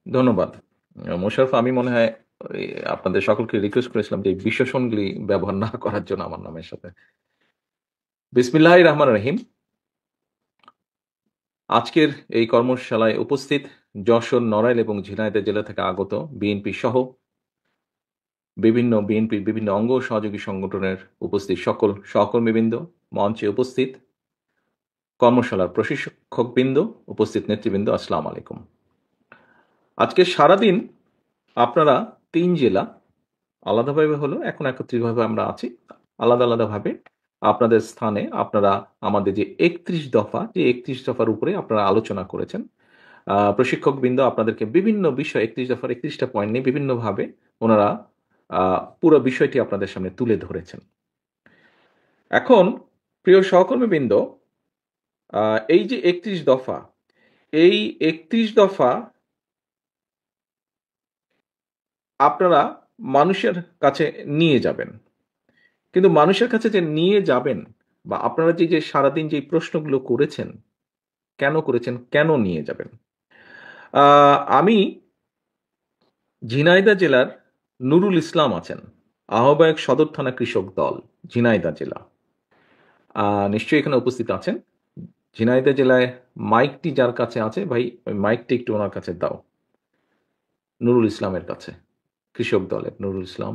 ধন্যবাদ। মোশাররফ, আমি মনে হয় ওই আপনাদের সকলকে রিকোয়েস্ট করেছিলাম যে এই বিশেষণগুলি ব্যবহার না করার জন্য আমার নামের সাথে। বিসমিল্লাহির রহমানির রহিম। আজকের এই কর্মশালায় উপস্থিত যশোর, নড়াইল এবং ঝিনাইদহ জেলা থেকে আগত বিএনপি সহ বিএনপির বিভিন্ন অঙ্গ ও সহযোগী সংগঠনের উপস্থিত সকল সহকর্মীবৃন্দ, মঞ্চে উপস্থিত কর্মশালার প্রশিক্ষকবৃন্দ, উপস্থিত নেতৃবৃন্দ, আসসালামু আলাইকুম। আজকে সারাদিন আপনারা ৩ জেলা আলাদাভাবে হলো, এখন একত্রিতভাবে আমরা আছি। আলাদা, আলাদাভাবে আপনাদের স্থানে আপনারা আমাদের যে ৩১ দফা, যে ৩১ দফার উপরে আপনারা আলোচনা করেছেন। প্রশিক্ষকবৃন্দ আপনাদেরকে বিভিন্ন বিষয় ৩১ দফার ৩১ টা পয়েন্ট নিয়ে বিভিন্নভাবে উনারা আ পুরো বিষয়টি আপনাদের সামনে তুলে ধরেছেন। এখন প্রিয় সহকর্মীবৃন্দ, আ এই যে ৩১ দফা, এই ৩১ দফা আপনারা মানুষের কাছে নিয়ে যাবেন। কিন্তু মানুষের কাছে যে নিয়ে যাবেন বা আপনারা যে সারাদিন যেই প্রশ্নগুলো করেছেন, কেন করেছেন, কেন নিয়ে যাবেন? আ আমি ঝিনাইদহ জেলার নুরুল ইসলাম আছেন, আহ্বায়ক সদর থানা কৃষক দল, ঝিনাইদহ জেলা। আ নিশ্চয়ই এখানে উপস্থিত আছেন। ঝিনাইদহ জেলায় মাইকটি যার কাছে আছে, ভাই ওই মাইকটি একটু ওনার কাছে দাও। নুরুল ইসলামের কাছে, কৃষক দলের নুরুল ইসলাম।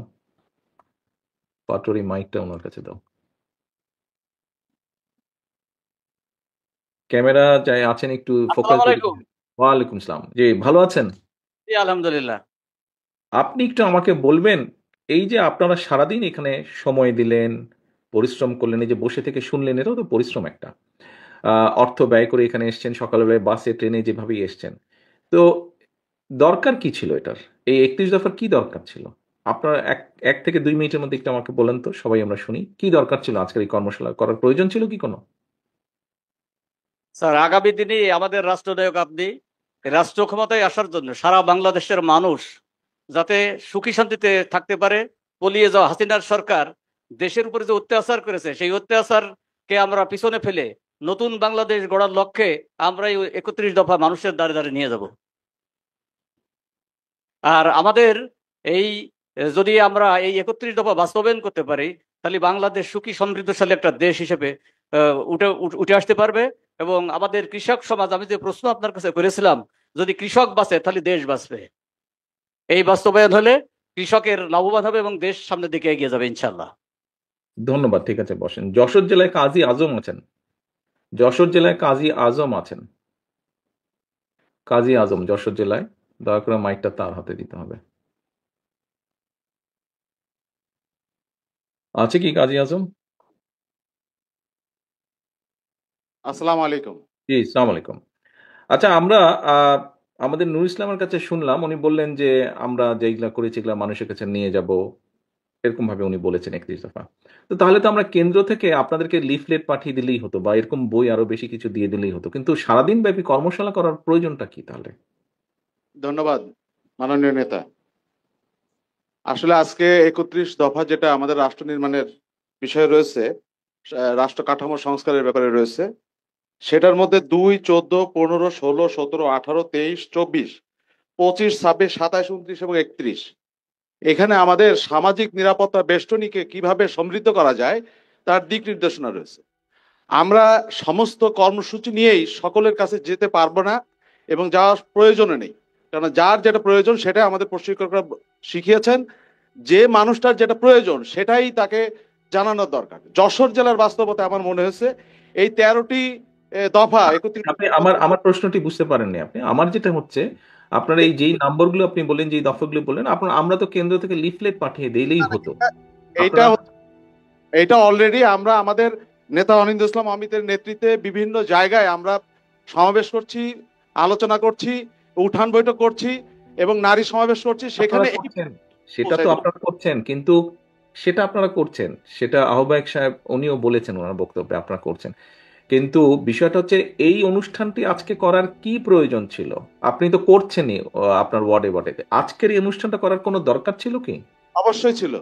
পাটোয়ারি মাইকটা ওনার কাছে দাও। ক্যামেরা যাই আছেন একটু ফোকাস আসসালামু যদি আলাইকুম। ওয়ালাইকুম সালাম। জি, ভালো আছেন? জি, আলহামদুলিল্লাহ। আপনি একটু আমাকে বলবেন, এই যে আপনারা সারাদিন এখানে সময় দিলেন, পরিশ্রম করলেন, এই যে বসে থেকে শুনলেন, এটাও তো পরিশ্রম একটা। আ অর্থ ব্যয় করে এখানে এসছেন, সকালবেলায় বাসে, ট্রেনে যেভাবেই এসছেন। তো দরকার কি ছিল এটার? এই ৩১ দফার কি দরকার ছিল? আপনার ১ থেকে ২ মিনিটের মধ্যে একটু আমাকে বলেন তো, সবাই আমরা শুনি। কি দরকার ছিল আজকের এই কর্মশালা করার প্রয়োজন ছিল কি কোনো? স্যার, আগামী দিনে আমাদের রাষ্ট্রনায়ক আপনি। রাষ্ট্র ক্ষমতায় আসার জন্য সারা বাংলাদেশের মানুষ যাতে সুখী শান্তিতে থাকতে পারে। পলিয়ে যাওয়া হাসিনার সরকার দেশের উপরে যে অত্যাচার করেছে, সেই অত্যাচারকে আমরা পিছনে ফেলে নতুন বাংলাদেশ গড়ার লক্ষ্যে আমরা এই ৩১ দফা মানুষের দ্বারে দ্বারে নিয়ে যাব। আর আমাদের এই যদি আমরা এই ৩১ দফা বাস্তবায়ন করতে পারি, তাহলে বাংলাদেশ সুখী সমৃদ্ধশালী একটা দেশ হিসেবে উঠে আসতে পারবে। এবং আমাদের কৃষক সমাজ, আমি যে প্রশ্ন আপনার কাছে করেছিলাম, যদি কৃষক বাঁচে তাহলে দেশ বাঁচবে। এই বাস্তবায়ন হলে কৃষকের লাভবান হবে এবং দেশ সামনের দিকে এগিয়ে যাবে ইনশাল্লাহ। ধন্যবাদ। ঠিক আছে, বসেন। যশোর জেলায় কাজী আজম আছেন। যশোর জেলায় কাজী আজম আছেন। কাজী আজম যশোর জেলায়। দয়া করে মাইকটা তার হাতে দিতে হবে। আছে কি কাজী আজম? আসসালামু আলাইকুম। জি, সালাম আলাইকুম। আচ্ছা, আমরা আ আমাদের নুরুল ইসলামের কাছে শুনলাম, উনি বললেন যে, আমরা যেইগুলা করেছি এগুলা মানুষের কাছে নিয়ে যাবো। এরকমভাবে উনি বলেছেন ৩১ দফা। তো তাহলে তো আমরা কেন্দ্র থেকে আপনাদেরকে লিফলেট পাঠিয়ে দিলেই হতো বা এরকম বই আরো বেশি কিছু দিয়ে দিলেই হতো। কিন্তু সারাদিন ব্যাপী কর্মশালা করার প্রয়োজনটা কি তাহলে? ধন্যবাদ মাননীয় নেতা। আসলে আজকে ৩১ দফা যেটা আমাদের রাষ্ট্র নির্মাণের বিষয় রয়েছে, রাষ্ট্র কাঠামো সংস্কারের ব্যাপারে রয়েছে, সেটার মধ্যে ২, ১৪, ১৫, ১৬, ১৭, ১৮, ২৩, ২৪, ২৫, ২৬, ২৭, ২৯ এবং ৩১, এখানে আমাদের সামাজিক নিরাপত্তা বেষ্টনীকে কিভাবে সমৃদ্ধ করা যায় তার দিক নির্দেশনা রয়েছে। আমরা সমস্ত কর্মসূচি নিয়েই সকলের কাছে যেতে পারবো না এবং যাওয়ার প্রয়োজনও নেই, কারণ যার যেটা প্রয়োজন সেটা আমাদের প্রশিক্ষকরা শিখিয়েছেন। যে মানুষটার যেটা প্রয়োজন সেটাই তাকে জানানোর দরকার। যশোর জেলার বাস্তবতা আমার মনে হয়েছে এই ১৩টি দফা একত্রিত। আপনি আমার আমার প্রশ্নটি বুঝতে পারেননি আপনি। আমার যেটা হচ্ছে, আপনার এই যেই নাম্বারগুলো আপনি বললেন, যেই দফাগুলো বললেন, আমরা তো কেন্দ্র থেকে লিফলেট পাঠিয়ে দিলেই হতো। এইটা আপনারা এইটা অলরেডি আমরা আমাদের নেতা অনিন্দ ইসলাম অমিতের নেতৃত্বে বিভিন্ন জায়গায় আমরা সমাবেশ করছি, আলোচনা করছি, উঠান বৈঠক করছি এবং নারী সমাবেশ করছি, আপনারা সেখানে এই করছেন। সেটা তো পৌঁছায় দিই। আপনারা করছেন। কিন্তু সেটা আপনারা করছেন। সেটা আহ্বায়ক সাহেব উনিও বলেছেন উনার বক্তব্যে আপনারা করছেন। কিন্তু বিষয়টা হচ্ছে, এই অনুষ্ঠানটি আজকে করার কি প্রয়োজন ছিল? আপনি তো করছেনই আপনার ওয়ার্ডে, ওয়ার্ডে। আজকের এই অনুষ্ঠানটা করার কোনো দরকার ছিল কি? অবশ্যই ছিল।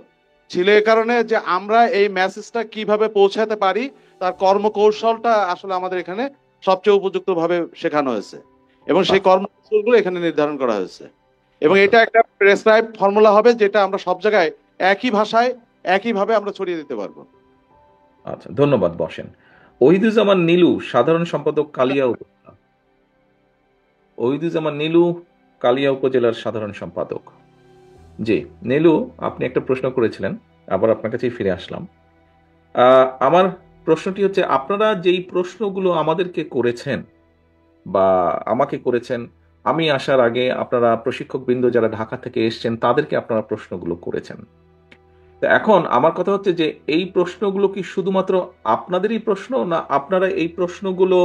ছিল এ কারণে যে আমরা এই মেসেজটা কিভাবে পৌঁছাতে পারি তার কর্মকৌশলটা আসলে আমাদের এখানে সবচেয়ে উপযুক্ত ভাবে শেখানো হয়েছে এবং বাহ! সেই কর্মকৌশলগুলো এখানে নির্ধারণ করা হয়েছে। এবং এটা একটা প্রেসক্রাইব ফর্মুলা হবে, যেটা আমরা সব জায়গায় একই ভাষায় একইভাবে আমরা ছড়িয়ে দিতে পারবো। আচ্ছা, ধন্যবাদ। বসেন। ওহিদুজ্জামান নীলু, সাধারণ সম্পাদক, কালিয়া উপজেলা। ওহিদুজ্জামান নীলু, কালিয়া উপজেলার সাধারণ সম্পাদক। জি নীলু, আপনি একটা প্রশ্ন করেছিলেন, আবার আপনার কাছেই ফিরে আসলাম। আমার প্রশ্নটি হচ্ছে, আপনারা যেই প্রশ্নগুলো আমাদেরকে করেছেন বা আমাকে করেছেন, আমি আসার আগে আপনারা প্রশিক্ষকবৃন্দ যারা ঢাকা থেকে এসছেন তাদেরকে আপনারা প্রশ্নগুলো করেছেন। তো এখন আমার কথা হচ্ছে যে এই প্রশ্নগুলো কি শুধুমাত্র আপনাদেরই প্রশ্ন, না আপনারা এই প্রশ্নগুলো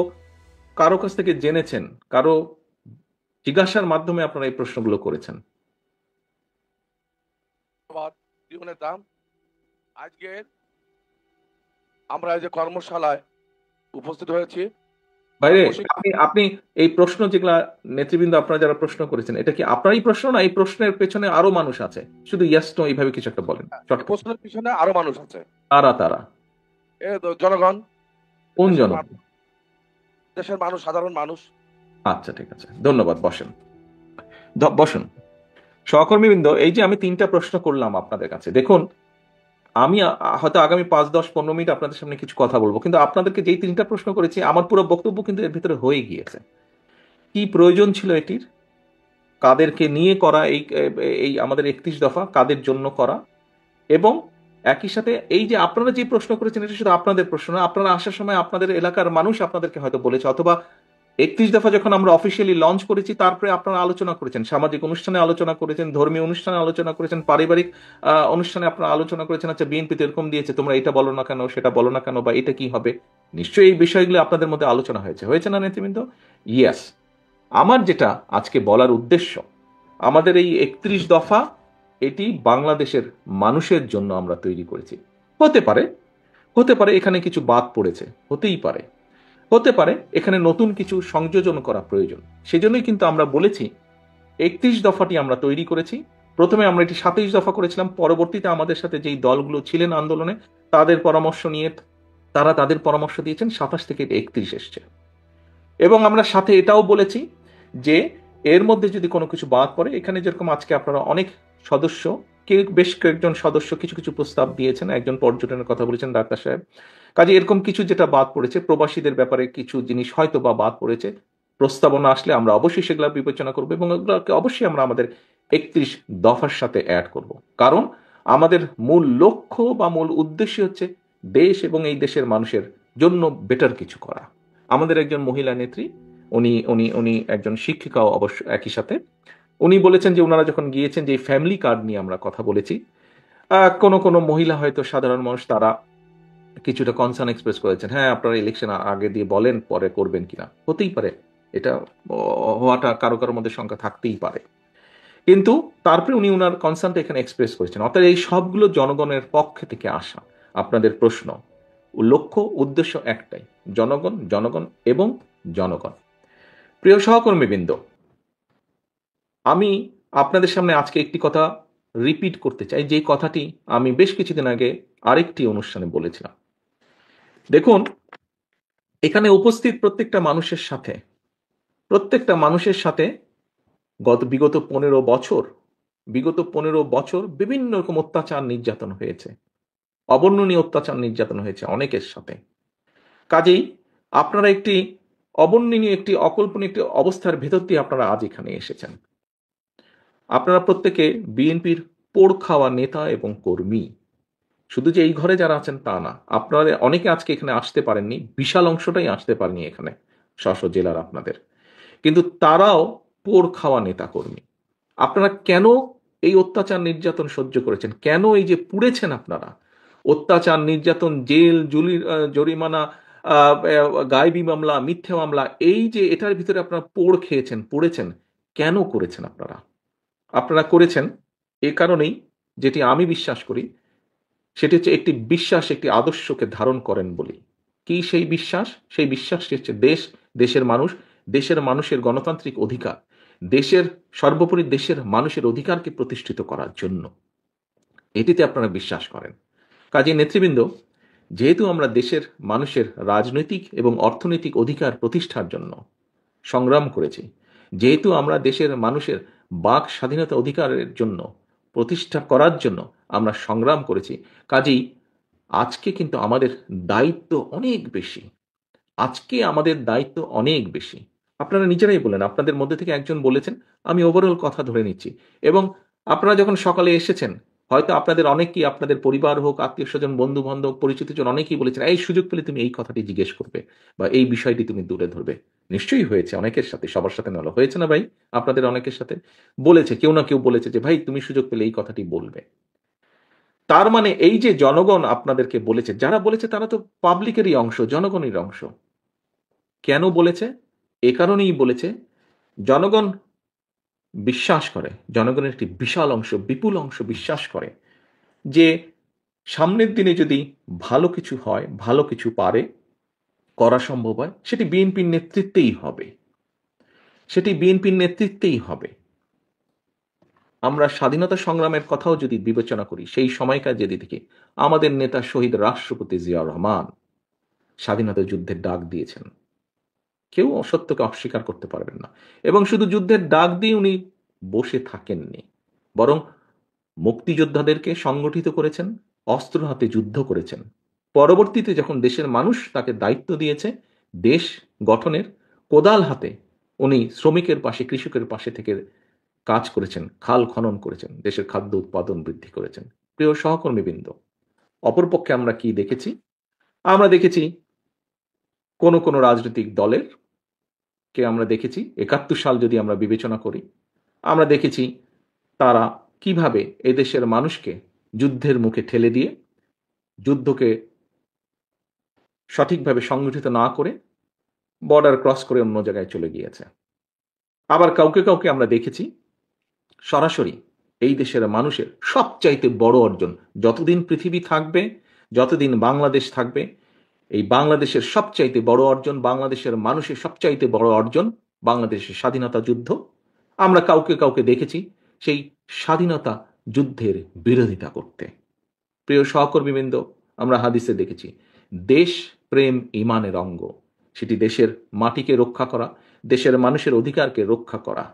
কারো কাছ থেকে জেনেছেন, কারো জিজ্ঞাসার মাধ্যমে আপনারা এই প্রশ্নগুলো করেছেন? আজকে আমরা এই যে কর্মশালায় উপস্থিত হয়েছি, বাইরে আপনি আপনি এই প্রশ্ন যেগুলা নেতৃবৃন্দ আপনারা যারা প্রশ্ন করেছেন, এটা কি আপনারই প্রশ্ন, না এই প্রশ্নের পেছনে আরো মানুষ আছে? শুধু ইয়েস নো এইভাবে কিছু একটা বলেন। প্রশ্নের পিছনে আরো মানুষ আছে। তারা জনগণ, কোন জনগণ? দেশের মানুষ, সাধারণ মানুষ। আচ্ছা, ঠিক আছে, ধন্যবাদ। বসেন, বসুন। সহকর্মীবৃন্দ, এই যে আমি 3টা প্রশ্ন করলাম আপনাদের কাছে, দেখুন আমি হয়তো আগামী 5, 10, 15 মিনিট আপনাদের সামনে কিছু কথা বলবো, কিন্তু আপনাদেরকে যেই 3টা প্রশ্ন করেছি আমার পুরো বক্তব্য কিন্তু এর ভিতরে হয়ে গিয়েছে। কি প্রয়োজন ছিল এটির, কাদেরকে নিয়ে করা, এই আমাদের 31 দফা কাদের জন্য করা, এবং একই সাথে এই যে আপনারা যে প্রশ্ন করেছেন এটা শুধু আপনাদের প্রশ্ন না, আপনারা আসার সময় আপনাদের এলাকার মানুষ আপনাদেরকে হয়তো বলেছে, অথবা 31 দফা যখন আমরা অফিসিয়ালি লঞ্চ করেছি তারপরে আপনারা আলোচনা করেছেন, সামাজিক অনুষ্ঠানে আলোচনা করেছেন, ধর্মীয় অনুষ্ঠানে আলোচনা করেছেন, পারিবারিক অনুষ্ঠানে আপনারা আলোচনা করেছেন। আচ্ছা, বিএনপি তো এরকম দিয়েছে, তোমরা এটা বলো না কেন, সেটা বলো না কেন, বা এটা কি হবে? নিশ্চয়ই এই বিষয়গুলো আপনাদের মধ্যে আলোচনা হয়েছে না নেতৃবৃন্দ? ইয়েস। আমার যেটা আজকে বলার উদ্দেশ্য, আমাদের এই 31 দফা এটি বাংলাদেশের মানুষের জন্য আমরা তৈরি করেছি। হতে পারে এখানে কিছু বাদ পড়েছে, হতে পারে এখানে নতুন কিছু সংযোজন করা প্রয়োজন। সেজন্যই কিন্তু আমরা বলেছি 31 দফাটি আমরা তৈরি করেছি। প্রথমে আমরা এটি 27 দফা করেছিলাম, পরবর্তীতে আমাদের সাথে যেই দলগুলো ছিলেন আন্দোলনে তাদের পরামর্শ নিয়ে তারা তাদের পরামর্শ দিয়েছেন, 27 থেকে 31 এসছে। এবং আমরা সাথে এটাও বলেছি যে এর মধ্যে যদি কোনো কিছু বাদ পড়ে, এখানে যেরকম আজকে আপনারা অনেক সদস্য, বেশ কয়েকজন সদস্য কিছু কিছু প্রস্তাব দিয়েছেন, একজন পর্যটনের কথা বলেছেন ডাক্তার সাহেব, কাজে এরকম কিছু যেটা বাদ পড়েছে, প্রবাসীদের ব্যাপারে কিছু জিনিস হয়তো বা বাদ পড়েছে, প্রস্তাবনা আসলে আমরা অবশ্যই সেগুলো বিবেচনা করবো এবং এগুলোকে অবশ্যই আমরা আমাদের 31 দফার সাথে অ্যাড করব। কারণ আমাদের মূল লক্ষ্য বা মূল উদ্দেশ্য হচ্ছে দেশ এবং এই দেশের মানুষের জন্য বেটার কিছু করা। আমাদের একজন মহিলা নেত্রী, উনি উনি উনি একজন শিক্ষিকাও অবশ্য একই সাথে, উনি বলেছেন যে ওনারা যখন গিয়েছেন, যে ফ্যামিলি কার্ড নিয়ে আমরা কথা বলেছি, কোনো মহিলা হয়তো সাধারণ মানুষ তারা কিছুটা কনসার্ন এক্সপ্রেস করেছেন, হ্যাঁ আপনারা ইলেকশন আগে দিয়ে বলেন পরে করবেন কিনা। হতেই পারে, এটা হওয়াটা কারো মধ্যে সংখ্যা থাকতেই পারে, কিন্তু তারপরে উনি ওনার কনসার্নটা এখানে এক্সপ্রেস করেছেন। অর্থাৎ এই সবগুলো জনগণের পক্ষে থেকে আসা আপনাদের প্রশ্ন, লক্ষ্য উদ্দেশ্য একটাই, জনগণ, জনগণ এবং জনগণ। প্রিয় সহকর্মীবৃন্দ, আমি আপনাদের সামনে আজকে একটি কথা রিপিট করতে চাই, যে কথাটি আমি বেশ কিছুদিন আগে আরেকটি অনুষ্ঠানে বলেছিলাম। দেখুন, এখানে উপস্থিত প্রত্যেকটা মানুষের সাথে বিগত 15 বছর বিভিন্ন রকম অত্যাচার নির্যাতন হয়েছে, অবর্ণনীয় অত্যাচার নির্যাতন হয়েছে অনেকের সাথে। কাজেই আপনারা একটি অবর্ণনীয়, একটি অকল্পনীয় একটি অবস্থার ভেতর দিয়ে আপনারা আজ এখানে এসেছেন। আপনারা প্রত্যেকে বিএনপির পোড় খাওয়া নেতা এবং কর্মী। শুধু যে এই ঘরে যারা আছেন তা না, আপনারা অনেকে আজকে এখানে আসতে পারেননি, বিশাল অংশটাই আসতে পারেনি এখানে স্ব জেলার আপনাদের, কিন্তু তারাও পোড় খাওয়া নেতা কর্মী। আপনারা কেন এই অত্যাচার নির্যাতন সহ্য করেছেন, কেন এই যে পুড়েছেন আপনারা, অত্যাচার নির্যাতন, জেল, জরিমানা, গায়েবী মামলা, মিথ্যে মামলা, এই যে এটার ভিতরে আপনারা পড়েছেন, কেন করেছেন? আপনারা করেছেন এ কারণেই, যেটি আমি বিশ্বাস করি, সেটি হচ্ছে একটি বিশ্বাস, একটি আদর্শকে ধারণ করেন বলি। কি সেই বিশ্বাস? সেই বিশ্বাসটি হচ্ছে দেশের মানুষের গণতান্ত্রিক অধিকার, সর্বোপরি দেশের মানুষের অধিকারকে প্রতিষ্ঠিত করার জন্য, এটিতে আপনারা বিশ্বাস করেন। কাজে নেতৃবৃন্দ, যেহেতু আমরা দেশের মানুষের রাজনৈতিক এবং অর্থনৈতিক অধিকার প্রতিষ্ঠার জন্য সংগ্রাম করেছি, যেহেতু আমরা দেশের মানুষের বাক স্বাধীনতা অধিকারের জন্য প্রতিষ্ঠা করার জন্য আমরা সংগ্রাম করেছি। কাজেই আজকে কিন্তু আমাদের দায়িত্ব অনেক বেশি। আজকে আমাদের দায়িত্ব অনেক বেশি। আপনারা নিজেরাই বলেন, আপনাদের মধ্যে থেকে একজন বলেছেন, আমি ওভারঅল কথা ধরে নিচ্ছি, এবং আপনারা যখন সকালে এসেছেন হয়তো আপনাদের অনেকেই, আপনাদের পরিবার হোক, আত্মীয় স্বজন, বন্ধু বান্ধব, পরিচিতজন অনেকেই বলেছেন এই সুযোগ পেলে তুমি এই কথাটি জিজ্ঞেস করবে বা এই বিষয়টি তুমি দূরে ধরবে। নিশ্চয়ই হয়েছে, অনেকের সাথে, সবার সাথে নয়, হয়েছে না ভাই? আপনাদের অনেকের সাথে বলেছে, কেউ না কেউ বলেছে যে ভাই তুমি সুযোগ পেলে এই কথাটি বলবে। তার মানে এই যে জনগণ আপনাদেরকে বলেছে, যারা বলেছে তারা তো পাবলিকেরই অংশ, জনগণের অংশ। কেন বলেছে? এ কারণেই বলেছে, জনগণ বিশ্বাস করে, জনগণের একটি বিশাল অংশ, বিপুল অংশ বিশ্বাস করে যে সামনের দিনে যদি ভালো কিছু হয়, ভালো কিছু পারে করা সম্ভব হয়, সেটি বিএনপির নেতৃত্বেই হবে, সেটি বিএনপির নেতৃত্বেই হবে। আমরা স্বাধীনতা সংগ্রামের কথাও যদি বিবেচনা করি, সেই সময়কার যদি দেখি, আমাদের নেতা শহীদ রাষ্ট্রপতি জিয়াউর রহমান স্বাধীনতা যুদ্ধের ডাক দিয়েছেন। কেউ অসত্যকে অস্বীকার করতে পারবেন না। এবং শুধু যুদ্ধের ডাক দিয়ে উনি বসে থাকেননি, বরং মুক্তিযোদ্ধাদেরকে সংগঠিত করেছেন, অস্ত্র হাতে যুদ্ধ করেছেন। পরবর্তীতে যখন দেশের মানুষ তাকে দায়িত্ব দিয়েছে দেশ গঠনের, কোদাল হাতে উনি শ্রমিকের পাশে, কৃষকের পাশে থেকে কাজ করেছেন, খাল খনন করেছেন, দেশের খাদ্য উৎপাদন বৃদ্ধি করেছেন। প্রিয় সহকর্মীবৃন্দ, অপরপক্ষে আমরা কি দেখেছি? আমরা দেখেছি কোন রাজনৈতিক দলের কে আমরা দেখেছি ৭১ সাল যদি আমরা বিবেচনা করি, আমরা দেখেছি তারা কিভাবে এদেশের মানুষকে যুদ্ধের মুখে ঠেলে দিয়ে, যুদ্ধকে সঠিকভাবে সংগঠিত না করে বর্ডার ক্রস করে অন্য জায়গায় চলে গিয়েছে। আবার কাউকে কাউকে আমরা দেখেছি সরাসরি এই দেশের মানুষের সবচাইতে বড় অর্জন, যতদিন পৃথিবী থাকবে, যতদিন বাংলাদেশ থাকবে, এই বাংলাদেশের সবচাইতে বড় অর্জন, বাংলাদেশের মানুষের সবচাইতে বড় অর্জন বাংলাদেশের স্বাধীনতা যুদ্ধ। আমরা কাউকে কাউকে দেখেছি সেই স্বাধীনতা যুদ্ধের বিরোধিতা করতে। প্রিয় সহকর্মীবৃন্দ, আমরা হাদিসে দেখেছি দেশ প্রেম ঈমানের অঙ্গ। সেটি দেশের মাটিকে রক্ষা করা, দেশের মানুষের অধিকারকে রক্ষা করা,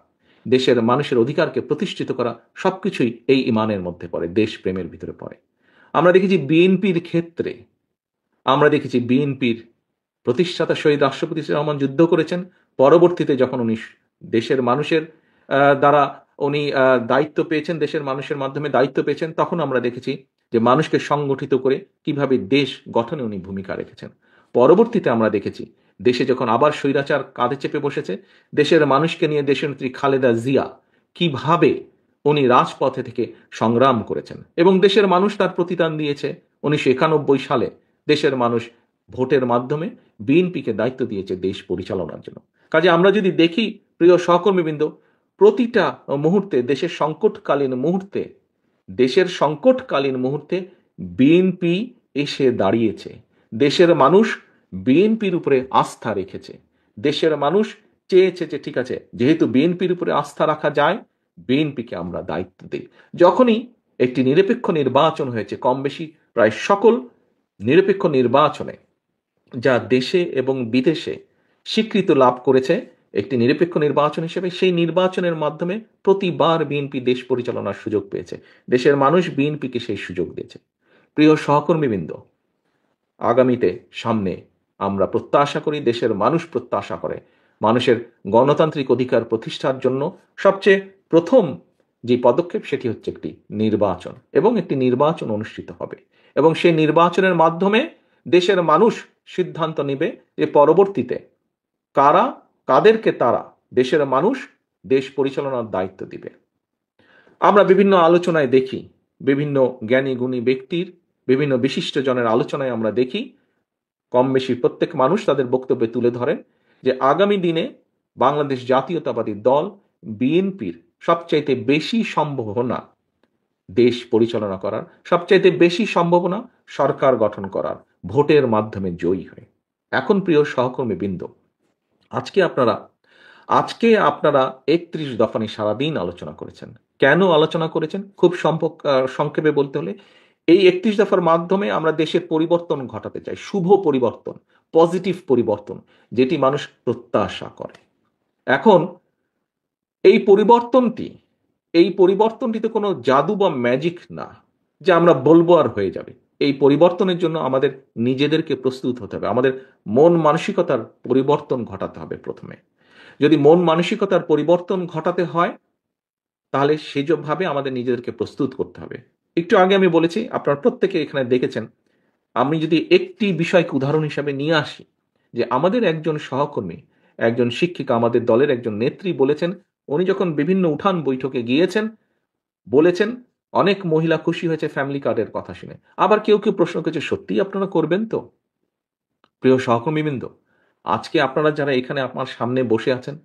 দেশের মানুষের অধিকারকে প্রতিষ্ঠিত করা, সবকিছুই এই ঈমানের মধ্যে পড়ে, দেশ প্রেমের ভিতরে পড়ে। আমরা দেখেছি বিএনপির ক্ষেত্রে, আমরা দেখেছি বিএনপির প্রতিষ্ঠাতা শহীদ রাষ্ট্রপতি রহমান যুদ্ধ করেছেন। পরবর্তীতে যখন উনি দেশের মানুষের দ্বারা উনি দায়িত্ব পেয়েছেন, দেশের মানুষের মাধ্যমে দায়িত্ব পেয়েছেন, তখন আমরা দেখেছি যে মানুষকে সংগঠিত করে কিভাবে দেশ গঠনে উনি ভূমিকা রেখেছেন। পরবর্তীতে আমরা দেখেছি দেশে যখন আবার স্বৈরাচার কাঁধে চেপে বসেছে, দেশের মানুষকে নিয়ে দেশনেত্রী খালেদা জিয়া কিভাবে উনি রাজপথে থেকে সংগ্রাম করেছেন এবং দেশের মানুষ তার প্রতিদান দিয়েছে। 1991 সালে দেশের মানুষ ভোটের মাধ্যমে বিএনপিকে দায়িত্ব দিয়েছে দেশ পরিচালনার জন্য। কাজে আমরা যদি দেখি প্রিয় সহকর্মীবৃন্দ, প্রতিটা মুহূর্তে, দেশের সংকটকালীন মুহূর্তে বিএনপি এসে দাঁড়িয়েছে। দেশের মানুষ বিএনপির উপরে আস্থা রেখেছে। দেশের মানুষ চেয়েছে যে ঠিক আছে, যেহেতু বিএনপির উপরে আস্থা রাখা যায়, বিএনপিকে আমরা দায়িত্ব দিই। যখনই একটি নিরপেক্ষ নির্বাচন হয়েছে, কম বেশি প্রায় সকল নিরপেক্ষ নির্বাচনে যা দেশে এবং বিদেশে স্বীকৃত লাভ করেছে একটি নিরপেক্ষ নির্বাচন হিসেবে, সেই নির্বাচনের মাধ্যমে প্রতিবার বিএনপি দেশ পরিচালনার সুযোগ পেয়েছে। দেশের মানুষ বিএনপিকে সেই সুযোগ দিয়েছে। প্রিয় সহকর্মীবৃন্দ, আগামীতে সামনে আমরা প্রত্যাশা করি, দেশের মানুষ প্রত্যাশা করে, মানুষের গণতান্ত্রিক অধিকার প্রতিষ্ঠার জন্য সবচেয়ে প্রথম যে পদক্ষেপ সেটি হচ্ছে একটি নির্বাচন, এবং একটি নির্বাচন অনুষ্ঠিত হবে এবং সেই নির্বাচনের মাধ্যমে দেশের মানুষ সিদ্ধান্ত নেবে যে পরবর্তীতে কাদেরকে তারা, দেশের মানুষ, দেশ পরিচালনার দায়িত্ব দিবে। আমরা বিভিন্ন আলোচনায় দেখি, বিভিন্ন জ্ঞানী গুণী ব্যক্তির, বিভিন্ন বিশিষ্ট জনের আলোচনায় আমরা দেখি, কম বেশি প্রত্যেক মানুষ তাদের বক্তব্যে তুলে ধরেন যে আগামী দিনে বাংলাদেশ জাতীয়তাবাদী দল বিএনপির সবচাইতে বেশি সম্ভাবনা দেশ পরিচালনা করার, সবচাইতে বেশি সম্ভাবনা সরকার গঠন করার, ভোটের মাধ্যমে জয়ী হয়ে। এখন প্রিয় সহকর্মীবৃন্দ, আজকে আপনারা 31 দফা নিয়ে সারাদিন আলোচনা করেছেন। কেন আলোচনা করেছেন? খুব সংক্ষেপে বলতে হলে, এই 31 দফার মাধ্যমে আমরা দেশের পরিবর্তন ঘটাতে চাই, শুভ পরিবর্তন, পজিটিভ পরিবর্তন, যেটি মানুষ প্রত্যাশা করে। এখন এই পরিবর্তনটি এই পরিবর্তনটি তো কোনো জাদু বা ম্যাজিক না যে আমরা বলবো আর হয়ে যাবে। এই পরিবর্তনের জন্য আমাদের নিজেদেরকে প্রস্তুত হতে হবে, আমাদের মন মানসিকতার পরিবর্তন ঘটাতে হবে প্রথমে। যদি মন মানসিকতার পরিবর্তন ঘটাতে হয় তাহলে সেভাবে আমাদের নিজেদেরকে প্রস্তুত করতে হবে। একটু আগে আমি বলেছি, আপনারা প্রত্যেকে এখানে দেখেছেন, আমি যদি একটি বিষয়কে উদাহরণ হিসাবে নিয়ে আসি, যে আমাদের একজন সহকর্মী, একজন শিক্ষিকা, আমাদের দলের একজন নেত্রী বলেছেন, উনি যখন বিভিন্ন উঠান বৈঠকে গিয়েছেন, বলেছেন অনেক মহিলা খুশি হয়েছে ফ্যামিলি কার্ডের কথা শুনে। আবার কেউ কেউ প্রশ্ন করেছে, সত্যি আপনারা করবেন তো? প্রিয় সহকর্মীবৃন্দ, আজকে আপনারা যারা এখানে আপনার সামনে বসে আছেন,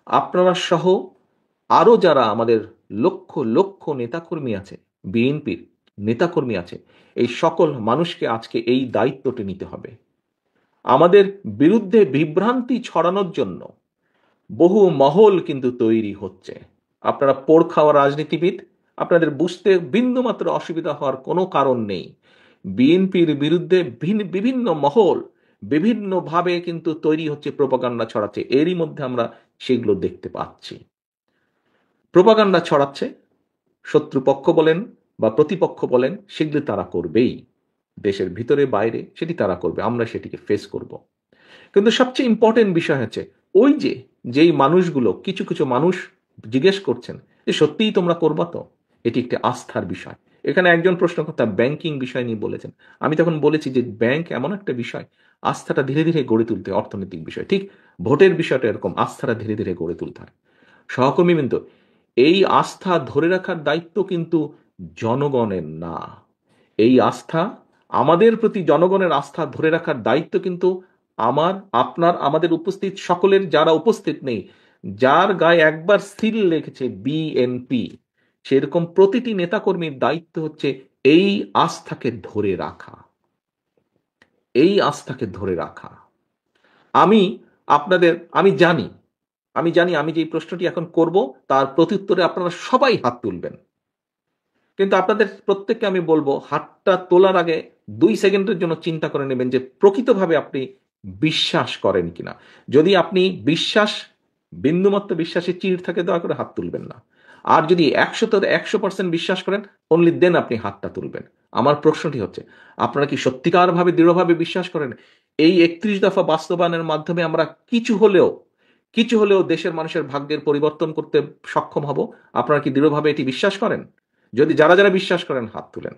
আপনারা সহ আরো যারা আমাদের লক্ষ লক্ষ নেতাকর্মী আছে, বিএনপির নেতাকর্মী আছে, এই সকল মানুষকে আজকে এই দায়িত্বটি নিতে হবে। আমাদের বিরুদ্ধে বিভ্রান্তি ছড়ানোর জন্য বহু মহল কিন্তু তৈরি হচ্ছে। আপনারা পোড় খাওয়া রাজনীতিবিদ, আপনাদের বুঝতে বিন্দুমাত্র অসুবিধা হওয়ার কোনো কারণ নেই। বিএনপির বিরুদ্ধে বিভিন্ন মহল বিভিন্নভাবে কিন্তু তৈরি হচ্ছে, প্রোপাগান্ডা ছড়াচ্ছে। এরই মধ্যে আমরা সেগুলো দেখতে পাচ্ছি। প্রোপাগান্ডা ছড়াচ্ছে, শত্রুপক্ষ বলেন বা প্রতিপক্ষ বলেন, সেগুলো তারা করবেই, দেশের ভিতরে বাইরে সেটি তারা করবে, আমরা সেটিকে ফেস করব। কিন্তু সবচেয়ে ইম্পর্টেন্ট বিষয় হচ্ছে ওই যেই মানুষগুলো, কিছু কিছু মানুষ জিজ্ঞেস করছেন যে সত্যিই তোমরা করবা তো? এটি একটি আস্থার বিষয়। এখানে একজন প্রশ্নকর্তা ব্যাংকিং বিষয় নিয়ে বলেছেন, আমি তখন বলেছি যে ব্যাংক এমন একটা বিষয়, আস্থাটা ধীরে ধীরে গড়ে তুলতে, অর্থনৈতিক বিষয় ঠিক ভোটের বিষয়টা এরকম, আস্থাটা ধীরে ধীরে গড়ে তুলতে হয়। সহকর্মীবৃন্দ, এই আস্থা ধরে রাখার দায়িত্ব কিন্তু জনগণের না। এই আস্থা, আমাদের প্রতি জনগণের আস্থা ধরে রাখার দায়িত্ব কিন্তু আমার, আপনার, আমাদের উপস্থিত সকলের, যারা উপস্থিত নেই, যার গায়ে একবার সিল লেগেছে বিএনপি, সেরকম প্রতিটি নেতাকর্মীর দায়িত্ব হচ্ছে এই আস্থাকে ধরে রাখা, এই আস্থাকে ধরে রাখা। আমি আপনাদের, আমি জানি আমি যে প্রশ্নটি এখন করব তার প্রত্যুত্তরে আপনারা সবাই হাত তুলবেন, কিন্তু আপনাদের প্রত্যেককে আমি বলবো, হাতটা তোলার আগে 2 সেকেন্ডের জন্য চিন্তা করে নেবেন যে প্রকৃতভাবে আপনি বিশ্বাস করেন কিনা। যদি আপনি বিন্দুমাত্র বিশ্বাসে চিড় থাকে, দয়া করে হাত তুলবেন না। আর যদি 100% বিশ্বাস করেন, অনলি দেন আপনি হাতটা তুলবেন। আমার প্রশ্নটি হচ্ছে, আপনারা কি সত্যিকারভাবে দৃঢ়ভাবে বিশ্বাস করেন এই 31 দফা বাস্তবায়নের মাধ্যমে আমরা কিছু হলেও দেশের মানুষের ভাগ্যের পরিবর্তন করতে সক্ষম হব? আপনারা কি দৃঢ়ভাবে এটি বিশ্বাস করেন? যদি যারা যারা বিশ্বাস করেন হাত তুলেন।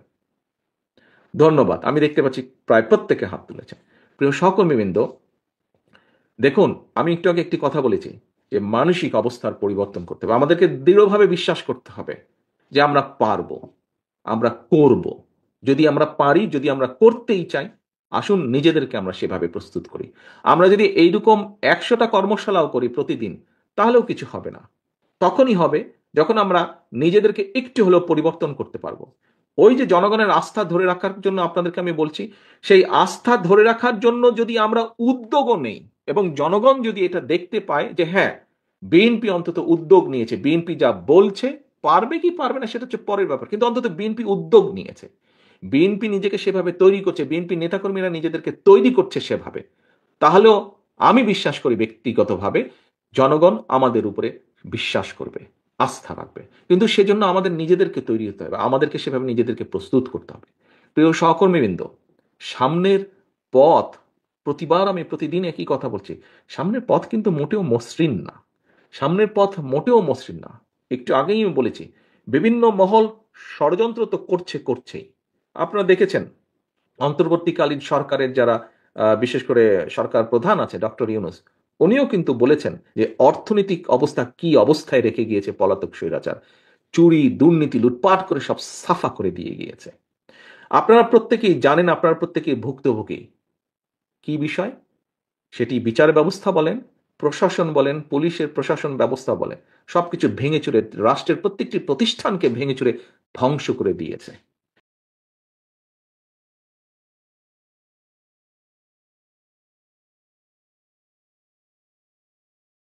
ধন্যবাদ। আমি দেখতে পাচ্ছি প্রায় প্রত্যেকে হাত তুলেছেন। প্রিয় সহকর্মীবৃন্দ, দেখুন, আমি একটু আগে একটি কথা বলেছি যে মানসিক অবস্থার পরিবর্তন করতে হবে। আমাদেরকে দৃঢ়ভাবে বিশ্বাস করতে হবে যে আমরা পারবো, আমরা করব। যদি আমরা পারি, যদি আমরা করতেই চাই, আসুন নিজেদেরকে আমরা সেভাবে প্রস্তুত করি। আমরা যদি এইরকম 100টা কর্মশালাও করি প্রতিদিন, তাহলেও কিছু হবে না। তখনই হবে যখন আমরা নিজেদেরকে একটু হলেও পরিবর্তন করতে পারবো। ওই যে জনগণের আস্থা ধরে রাখার জন্য আপনাদেরকে আমি বলছি, সেই আস্থা ধরে রাখার জন্য যদি আমরা উদ্যোগও নেই এবং জনগণ যদি এটা দেখতে পায় যে হ্যাঁ, বিএনপি অন্তত উদ্যোগ নিয়েছে, বিএনপি যা বলছে, পারবে কি পারবে না সেটা হচ্ছে পরের ব্যাপার, কিন্তু অন্তত বিএনপি উদ্যোগ নিয়েছে, বিএনপি নিজেকে সেভাবে তৈরি করছে, বিএনপি নেতাকর্মীরা নিজেদেরকে তৈরি করছে সেভাবে, তাহলেও আমি বিশ্বাস করি ব্যক্তিগতভাবে জনগণ আমাদের উপরে বিশ্বাস করবে, আস্থা রাখবে। কিন্তু সেজন্য আমাদের নিজেদেরকে তৈরি হতে হবে, আমাদেরকে সেভাবে নিজেদেরকে প্রস্তুত করতে হবে। প্রিয় সহকর্মীবৃন্দ, সামনের পথ, প্রতিবার আমি প্রতিদিন একই কথা বলছি, সামনের পথ কিন্তু মোটেও মসৃণ না, সামনের পথ মোটেও মসৃণ না। একটু আগেই আমি বলেছি, বিভিন্ন মহল ষড়যন্ত্র তো করছেই। আপনারা দেখেছেন অন্তর্বর্তীকালীন সরকারের যারা বিশেষ করে সরকার প্রধান আছে, ডক্টর ইউনূস, উনিও কিন্তু বলেছেন যে অর্থনৈতিক অবস্থা কি অবস্থায় রেখে গিয়েছে পলাতক স্বৈরাচার, চুরি, দুর্নীতি, লুটপাট করে সব সাফা করে দিয়ে গিয়েছে। আপনারা প্রত্যেকেই জানেন, আপনারা প্রত্যেকেই ভুক্তভোগী। কি বিষয় সেটি? বিচার ব্যবস্থা বলেন, প্রশাসন বলেন, পুলিশের প্রশাসন ব্যবস্থা বলেন, সবকিছু ভেঙে চুরে, রাষ্ট্রের প্রত্যেকটি প্রতিষ্ঠানকে ভেঙে চুরে ধ্বংস করে দিয়েছে।